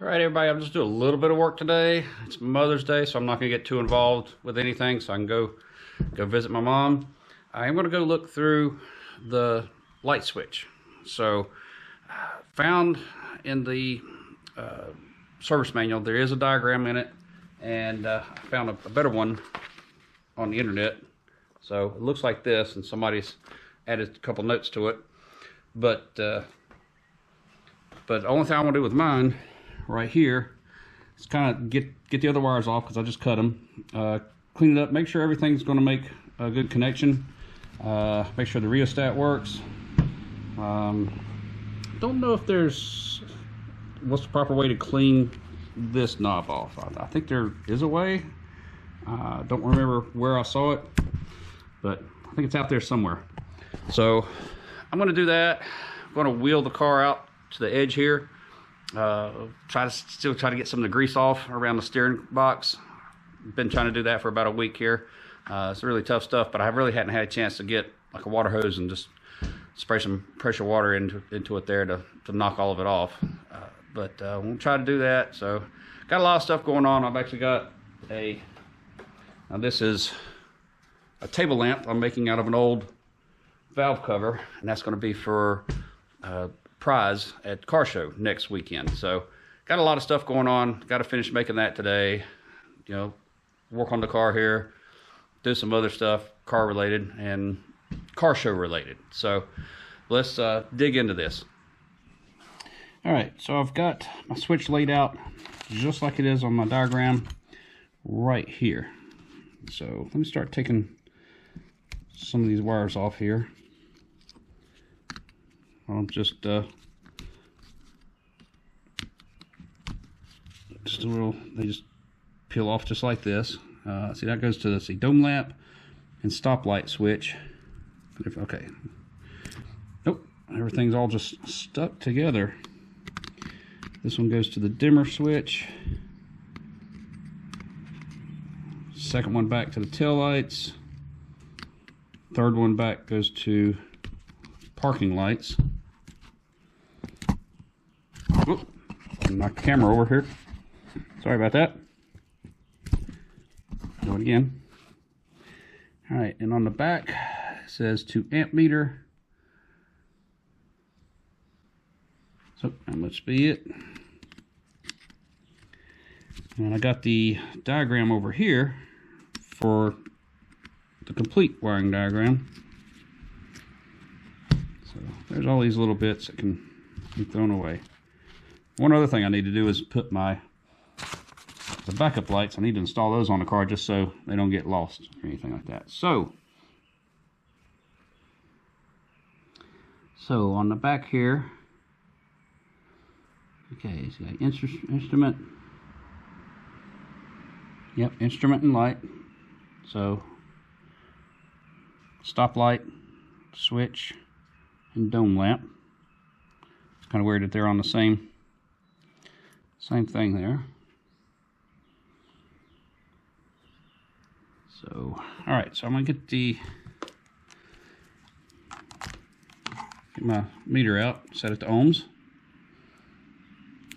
All right, everybody, I'm just doing a little bit of work today. It's Mother's Day, so I'm not gonna get too involved with anything, so I can go visit my mom. I am gonna go look through the light switch. So, found in the service manual, there is a diagram in it, and I found a better one on the internet. So it looks like this, and somebody's added a couple notes to it. But the only thing I want to do with mine right here is kind of get the other wires off, because I just cut them, clean it up, make sure everything's going to make a good connection, make sure the rheostat works. Don't know if what's the proper way to clean this knob off. I think there is a way. Don't remember where I saw it, but I think it's out there somewhere. So I'm going to do that. I'm going to wheel the car out to the edge here. Still try to get some of the grease off around the steering box. Been trying to do that for about a week here. It's really tough stuff, but I really hadn't had a chance to get like a water hose and just spray some pressure water into it there to knock all of it off. But we'll try to do that. So got a lot of stuff going on. I've actually got now this is a table lamp I'm making out of an old valve cover, and that's going to be for prize at car show next weekend. So got a lot of stuff going on. Got to finish making that today, work on the car here, do some other stuff car related and car show related. So let's dig into this. All right, so I've got my switch laid out just like it is on my diagram right here. So let me start taking some of these wires off here. I'll just a little, they just peel off just like this. See, that goes to the dome lamp and stoplight switch. Okay. Nope, everything's all just stuck together. This one goes to the dimmer switch. Second one back to the tail lights. Third one back goes to parking lights. Whoop, knocked the camera over here. Sorry about that. Do it again. All right, and on the back it says 2 amp meter. So that must be it. And I got the diagram over here for the complete wiring diagram. So there's all these little bits that can be thrown away. One other thing I need to do is put the backup lights. I need to install those on the car just so they don't get lost or anything like that. So on the back here, okay, so instrument. Yep, instrument and light. So stoplight, switch, and dome lamp. It's kind of weird that they're on the same thing there. So, all right, so I'm gonna get my meter out, set it to ohms.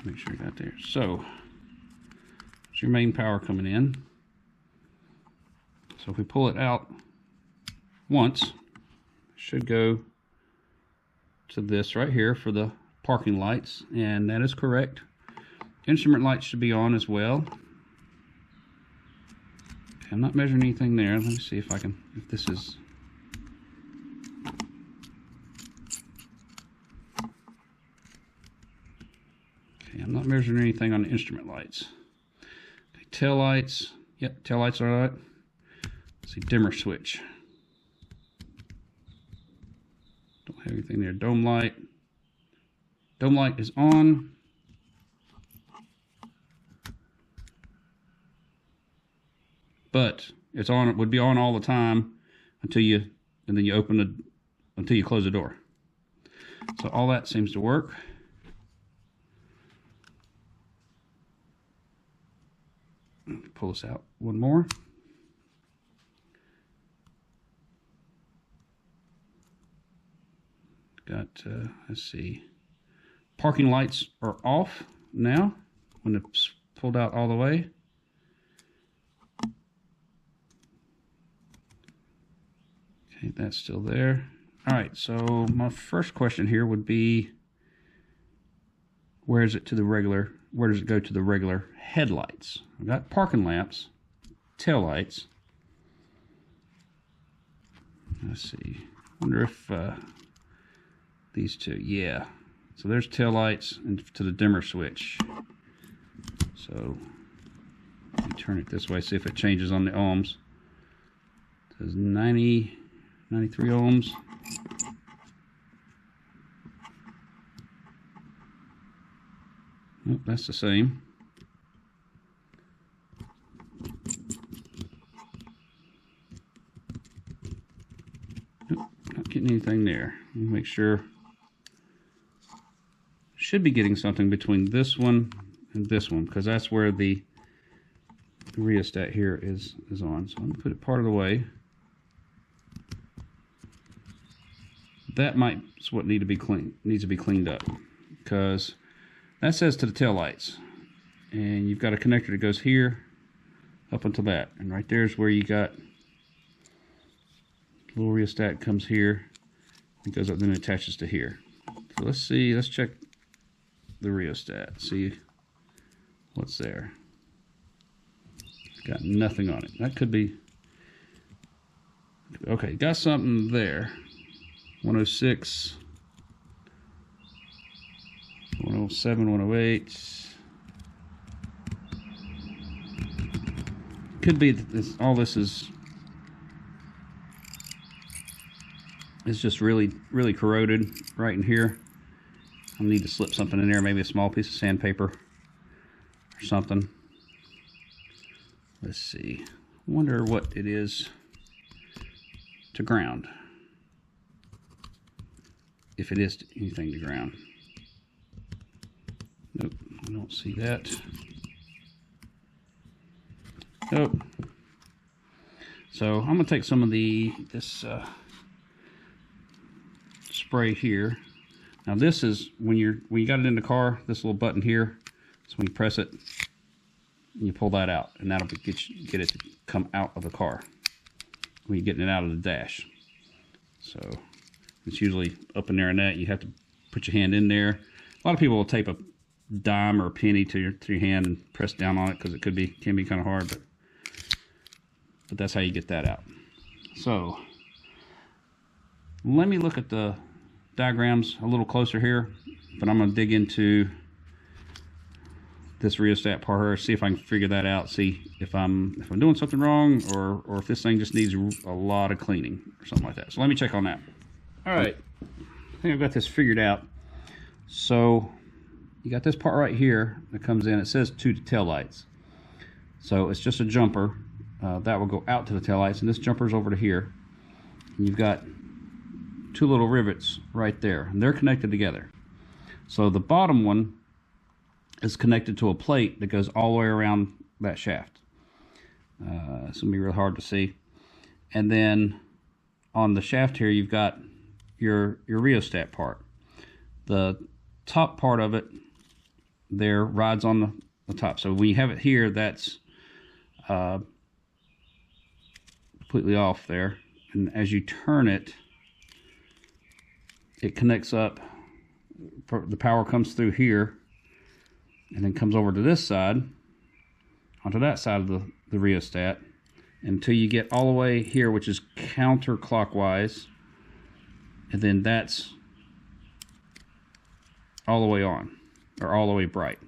Make sure I got there. So, it's your main power coming in. So if we pull it out once, it should go to this right here for the parking lights, and that is correct. Instrument lights should be on as well. Okay, I'm not measuring anything there. Let me see if this is. Okay, I'm not measuring anything on the instrument lights. Okay, tail lights. Yep, tail lights are all right. Let's see, dimmer switch. Don't have anything there. Dome light. Dome light is on. But it's on. It would be on all the time until you close the door. So all that seems to work. Pull this out one more. Got let's see. Parking lights are off now. when it's pulled out all the way. Okay, that's still there. All right, so my first question here would be, where does it go to the regular headlights? I've got parking lamps, tail lights. Let's see. Wonder if these two, yeah. So there's tail lights and to the dimmer switch. So let me turn it this way, see if it changes on the ohms. It says 93 ohms. Nope, that's the same. Nope, not getting anything there. Let me make sure. Should be getting something between this one and this one, because that's where the rheostat here is on. So I'm going to put it part of the way. That might is what needs to be cleaned up, because that says to the tail lights, and you've got a connector that goes here up until that, and right there's where you got little rheostat comes here, it goes up, then it attaches to here. So let's check the rheostat, see what's there. It's got nothing on it. That could be okay. Got something there. 106, 107, 108. Could be that all this is just really corroded right in here. I need to slip something in there, maybe a small piece of sandpaper or something. Let's see. Wonder what it is to ground. If it is anything to ground. Nope, I don't see that. Nope. So I'm gonna take some of this spray here. Now this is when you got it in the car, this little button here, so when you press it, you pull that out, and that'll get it to come out of the car when you're getting it out of the dash. So it's usually up in there, and that you have to put your hand in there. A lot of people will tape a dime or a penny to your hand and press down on it, because it can be kind of hard, but that's how you get that out. So let me look at the diagrams a little closer here, but I'm going to dig into this rheostat part here, see if I can figure that out, see if I'm doing something wrong, or if this thing just needs a lot of cleaning or something like that. So let me check on that. All right, I think I've got this figured out. So you got this part right here that comes in. It says to the tail lights. So it's just a jumper that will go out to the tail lights, and this jumper's over to here. And you've got two little rivets right there, and they're connected together. So the bottom one is connected to a plate that goes all the way around that shaft. It's gonna be real hard to see. And then on the shaft here, you've got your rheostat part. The top part of it there rides on the top. So when you have it here, that's completely off there. And as you turn it, it connects up. The power comes through here and then comes over to this side, onto that side of the rheostat, until you get all the way here, which is counterclockwise, and then that's all the way on, or all the way bright.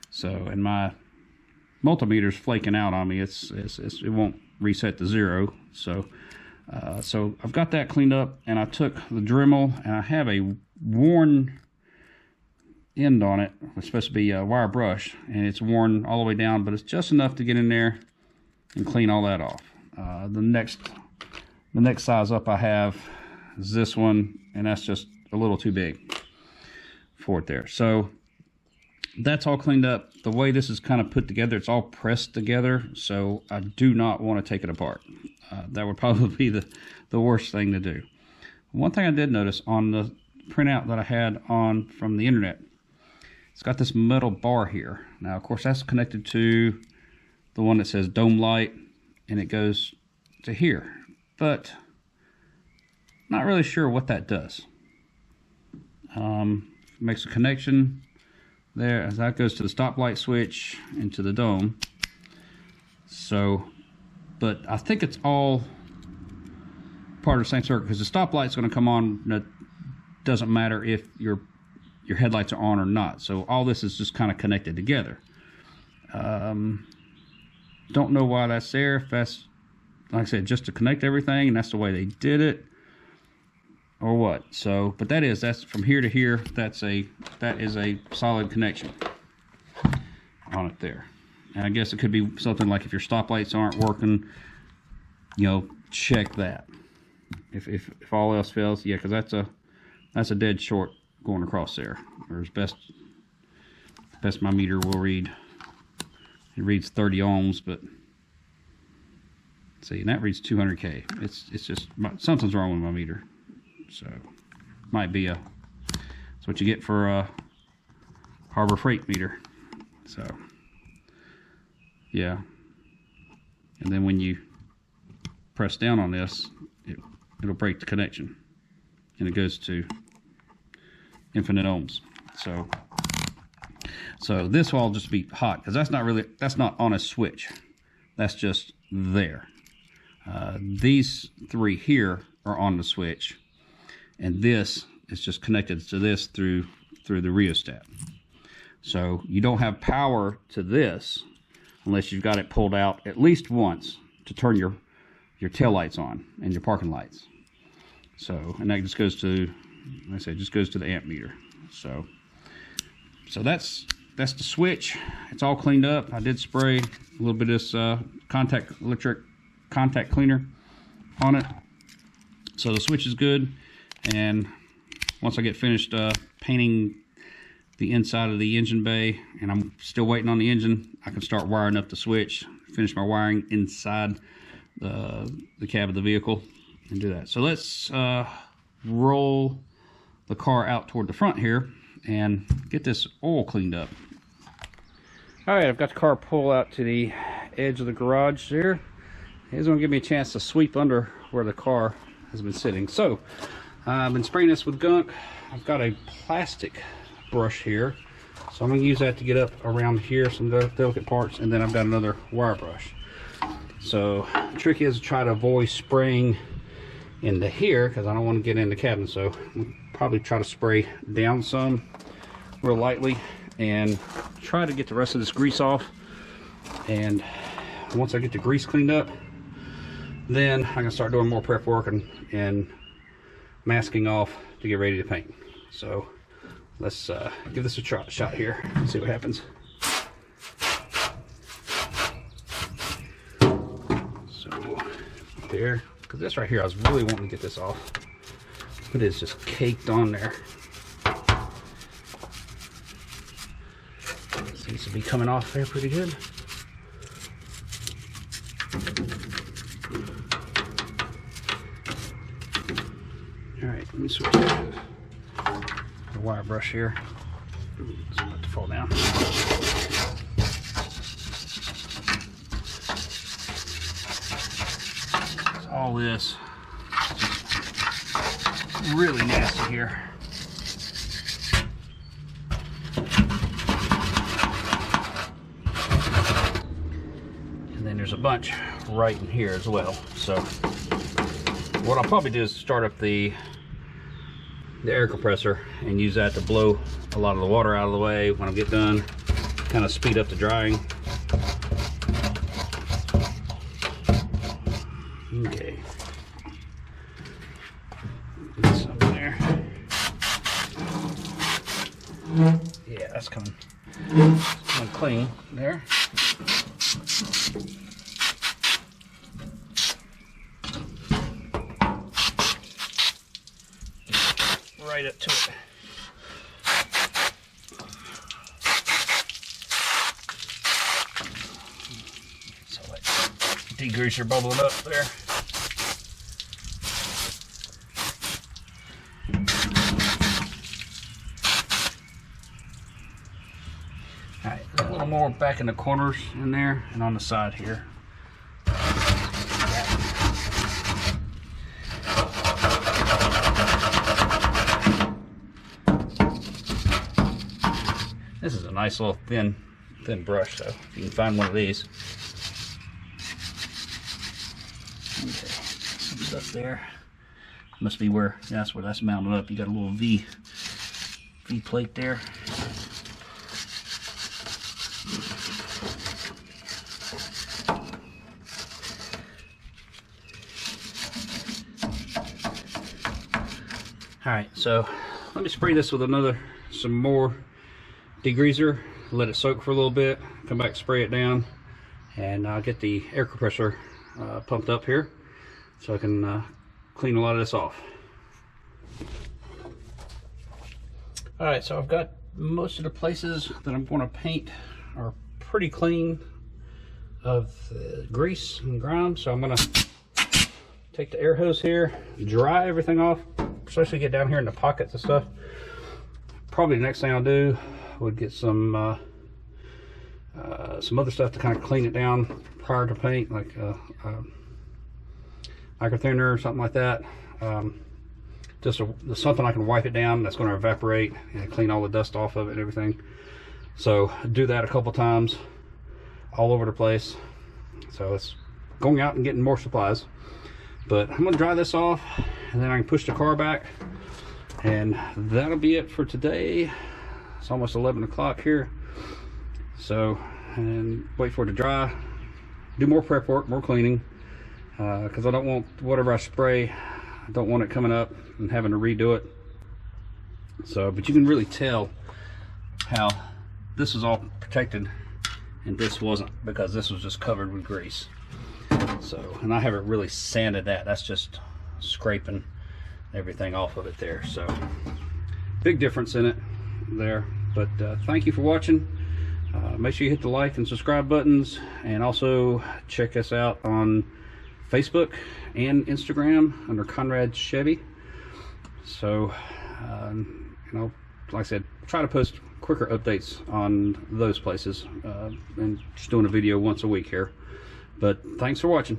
So, and my multimeter's flaking out on me. It won't reset to 0. So I've got that cleaned up, and I took the Dremel, and I have a worn end on it. It's supposed to be a wire brush, and it's worn all the way down, but it's just enough to get in there and clean all that off. The next size up I have is this one, and that's just a little too big for it there. So that's all cleaned up. The way this is kind of put together, it's all pressed together, so I do not want to take it apart. That would probably be the worst thing to do. One thing I did notice on the printout that I had from the internet, it it's got this metal bar here. Now, of course, that's connected to the one that says dome light, and it goes to here. But not really sure what that does. Makes a connection there, as that goes to the stoplight switch into the dome. So, but I think it's all part of the same circuit, because the stoplight's going to come on. That doesn't matter if your headlights are on or not. So all this is just kind of connected together. Don't know why that's there. If that's, like I said, just to connect everything, and that's the way they did it, or what. So, but that's from here to here. That is a solid connection on it there. And I guess it could be something like if your stoplights aren't working, you know, check that. If all else fails, yeah, because that's a dead short going across there. Or as best my meter will read. It reads 30 ohms, but see, and that reads 200K. It's just something's wrong with my meter. So might be that's what you get for a Harbor Freight meter. So yeah, and then when you press down on this, it'll break the connection, and it goes to infinite ohms. So this will all just be hot, because that's not on a switch. That's just there. These three here are on the switch, and this is just connected to this through the rheostat. So you don't have power to this unless you've got it pulled out at least once to turn your tail lights on and your parking lights. So, and that just goes to, like I said, just goes to the amp meter. So that's the switch. It's all cleaned up. I did spray a little bit of this electric contact cleaner on it. So the switch is good, and once I get finished painting the inside of the engine bay, and I'm still waiting on the engine, I can start wiring up the switch, finish my wiring inside the cab of the vehicle, and do that. So let's roll the car out toward the front here and get this oil cleaned up. All right, I've got the car pulled out to the edge of the garage there. It's going to give me a chance to sweep under where the car has been sitting. So I've been spraying this with gunk. I've got a plastic brush here, so I'm going to use that to get up around here, some delicate parts, and then I've got another wire brush. So the trick is to try to avoid spraying into here, because I don't want to get in the cabin. So I'll probably try to spray down some real lightly and try to get the rest of this grease off. And once I get the grease cleaned up, then I can start doing more prep work and masking off to get ready to paint. So let's give this a shot here and see what happens. So there, because this right here, I was really wanting to get this off, but it's just caked on there. Seems to be coming off there pretty good. Alright, let me switch to the wire brush here. It's about to fall down. So all this is really nasty here. And then there's a bunch right in here as well. So what I'll probably do is start up the air compressor and use that to blow a lot of the water out of the way when I get done, kind of speed up the drying. Okay. Get some there. Yeah, that's coming clean there. Right up to it. So that degreaser bubbling up there. right, a little more back in the corners in there and on the side here. This is a nice little thin brush, though. If you can find one of these. Okay, some stuff there. Must be where that's mounted up. You got a little V plate there. All right, so let me spray this with some more degreaser, let it soak for a little bit, come back, spray it down, and I'll get the air compressor pumped up here so I can clean a lot of this off. All right, so I've got most of the places that I'm going to paint are pretty clean of grease and grime, so I'm going to take the air hose here, dry everything off, especially get down here in the pockets and stuff. Probably the next thing I'll do would get some other stuff to kind of clean it down prior to paint, like micro thinner or something like that. Just something I can wipe it down that's going to evaporate and clean all the dust off of it and everything. So do that a couple times all over the place. So it's going out and getting more supplies. But I'm going to dry this off, and then I can push the car back, and that'll be it for today. It's almost 11 o'clock here, so, and wait for it to dry, do more prep work, more cleaning, because I don't want whatever I spray, I don't want it coming up and having to redo it. So, but you can really tell how this is all protected and this wasn't, because this was just covered with grease. So, and I haven't really sanded that, that's just scraping everything off of it there. So big difference in it there. But thank you for watching. Make sure you hit the like and subscribe buttons, and also check us out on Facebook and Instagram under Conrad Chevy. So you know, like I said, try to post quicker updates on those places, and just doing a video once a week here. But thanks for watching.